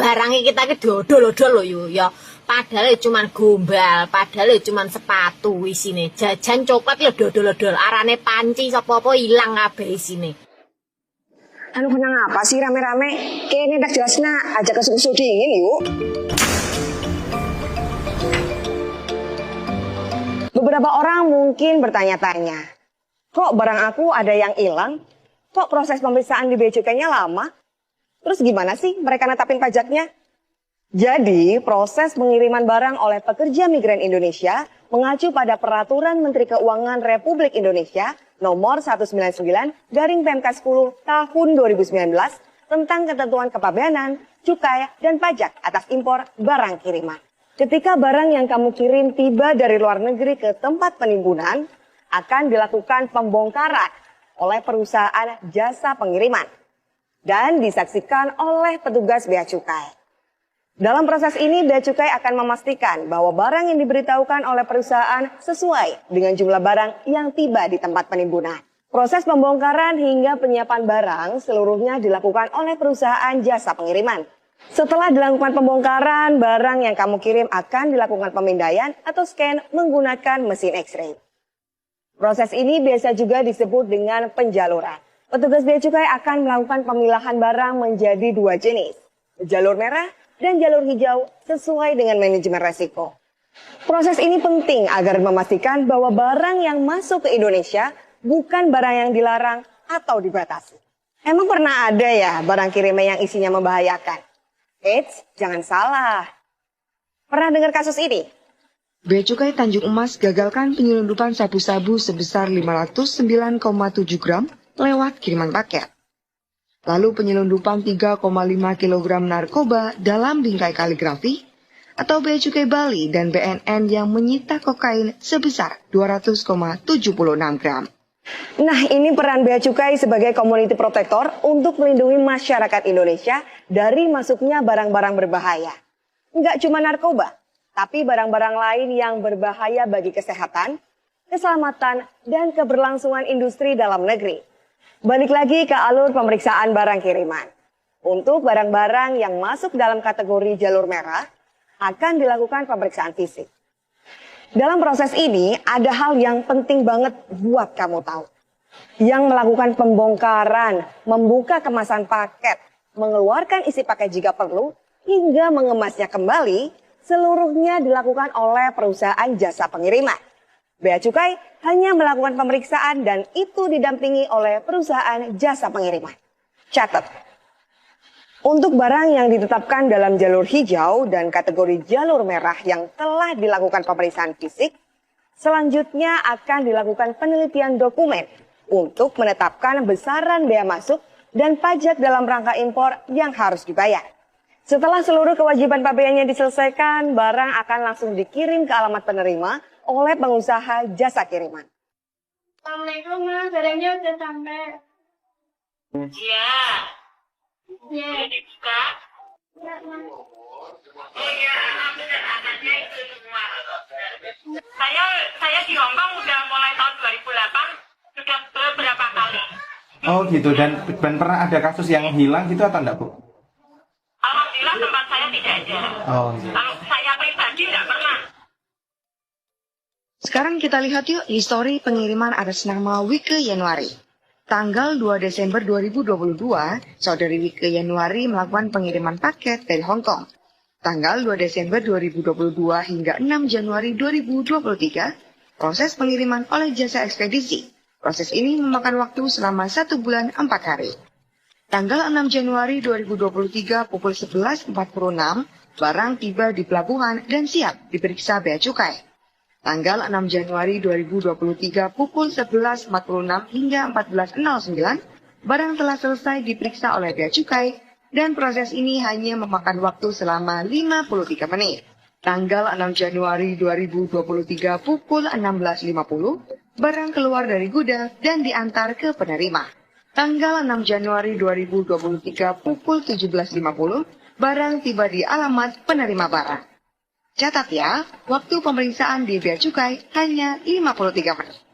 barangnya kita ke dodol-dodol loh ya. Padahal cuman gombal, padahal cuman sepatu isine. Jajan coklat ya dodol-dodol, arane panci sapa-apa ilang kabeh isine. Anu kenang apa sih rame-rame? Kayaknya tak jelasnya ajak ke susu dingin yuk. Beberapa orang mungkin bertanya-tanya, kok barang aku ada yang hilang? Kok proses pemeriksaan di Bea Cukainya lama? Terus gimana sih mereka netapin pajaknya? Jadi, proses pengiriman barang oleh pekerja migran Indonesia mengacu pada Peraturan Menteri Keuangan Republik Indonesia Nomor 199/PMK 10 Tahun 2019 tentang ketentuan kepabeanan, cukai, dan pajak atas impor barang kiriman. Ketika barang yang kamu kirim tiba dari luar negeri ke tempat penimbunan, akan dilakukan pembongkaran oleh perusahaan jasa pengiriman dan disaksikan oleh petugas Bea Cukai. Dalam proses ini, Bea Cukai akan memastikan bahwa barang yang diberitahukan oleh perusahaan sesuai dengan jumlah barang yang tiba di tempat penimbunan. Proses pembongkaran hingga penyiapan barang seluruhnya dilakukan oleh perusahaan jasa pengiriman. Setelah dilakukan pembongkaran, barang yang kamu kirim akan dilakukan pemindaian atau scan menggunakan mesin X-ray. Proses ini biasa juga disebut dengan penjaluran. Petugas Bea Cukai akan melakukan pemilahan barang menjadi dua jenis, jalur merah dan jalur hijau sesuai dengan manajemen resiko. Proses ini penting agar memastikan bahwa barang yang masuk ke Indonesia bukan barang yang dilarang atau dibatasi. Emang pernah ada ya barang kiriman yang isinya membahayakan? Eits, jangan salah. Pernah dengar kasus ini? Bea Cukai Tanjung Emas gagalkan penyelundupan sabu-sabu sebesar 509,7 gram lewat kiriman paket. Lalu penyelundupan 3,5 kg narkoba dalam bingkai kaligrafi, atau Bea Cukai Bali dan BNN yang menyita kokain sebesar 200,76 gram. Nah, ini peran Bea Cukai sebagai community protector untuk melindungi masyarakat Indonesia dari masuknya barang-barang berbahaya. Enggak cuma narkoba, tapi barang-barang lain yang berbahaya bagi kesehatan, keselamatan, dan keberlangsungan industri dalam negeri. Balik lagi ke alur pemeriksaan barang kiriman. Untuk barang-barang yang masuk dalam kategori jalur merah, akan dilakukan pemeriksaan fisik. Dalam proses ini, ada hal yang penting banget buat kamu tahu. Yang melakukan pembongkaran, membuka kemasan paket, mengeluarkan isi paket jika perlu, hingga mengemasnya kembali, seluruhnya dilakukan oleh perusahaan jasa pengiriman. Bea Cukai hanya melakukan pemeriksaan dan itu didampingi oleh perusahaan jasa pengiriman. Catat. Untuk barang yang ditetapkan dalam jalur hijau dan kategori jalur merah yang telah dilakukan pemeriksaan fisik, selanjutnya akan dilakukan penelitian dokumen untuk menetapkan besaran bea masuk dan pajak dalam rangka impor yang harus dibayar. Setelah seluruh kewajiban pabeannya diselesaikan, barang akan langsung dikirim ke alamat penerima oleh pengusaha jasa kiriman. Assalamualaikum, Mas. Barangnya udah sampai. Iya. Ya. Udah dibuka. Ya, Mas. Oh iya, angkatnya itu semua. Saya di Hongkong udah mulai tahun 2008, sudah beberapa kali. Oh gitu, dan pernah ada kasus yang hilang gitu atau enggak, Bu? Alhamdulillah tempat saya tidak ada. Oh gitu. Kalau saya pribadi tidak pernah. Sekarang kita lihat yuk histori pengiriman atas nama Wike Yanuari. Tanggal 2 Desember 2022, saudari Wike Yanuari melakukan pengiriman paket dari Hong Kong. Tanggal 2 Desember 2022 hingga 6 Januari 2023, proses pengiriman oleh jasa ekspedisi. Proses ini memakan waktu selama 1 bulan 4 hari. Tanggal 6 Januari 2023 pukul 11.46, barang tiba di pelabuhan dan siap diperiksa Bea Cukai. Tanggal 6 Januari 2023 pukul 11.46 hingga 14.09, barang telah selesai diperiksa oleh Bea Cukai dan proses ini hanya memakan waktu selama 53 menit. Tanggal 6 Januari 2023 pukul 16.50, barang keluar dari gudang dan diantar ke penerima. Tanggal 6 Januari 2023 pukul 17.50, barang tiba di alamat penerima barang. Catat ya, waktu pemeriksaan di Bea Cukai hanya 53 menit.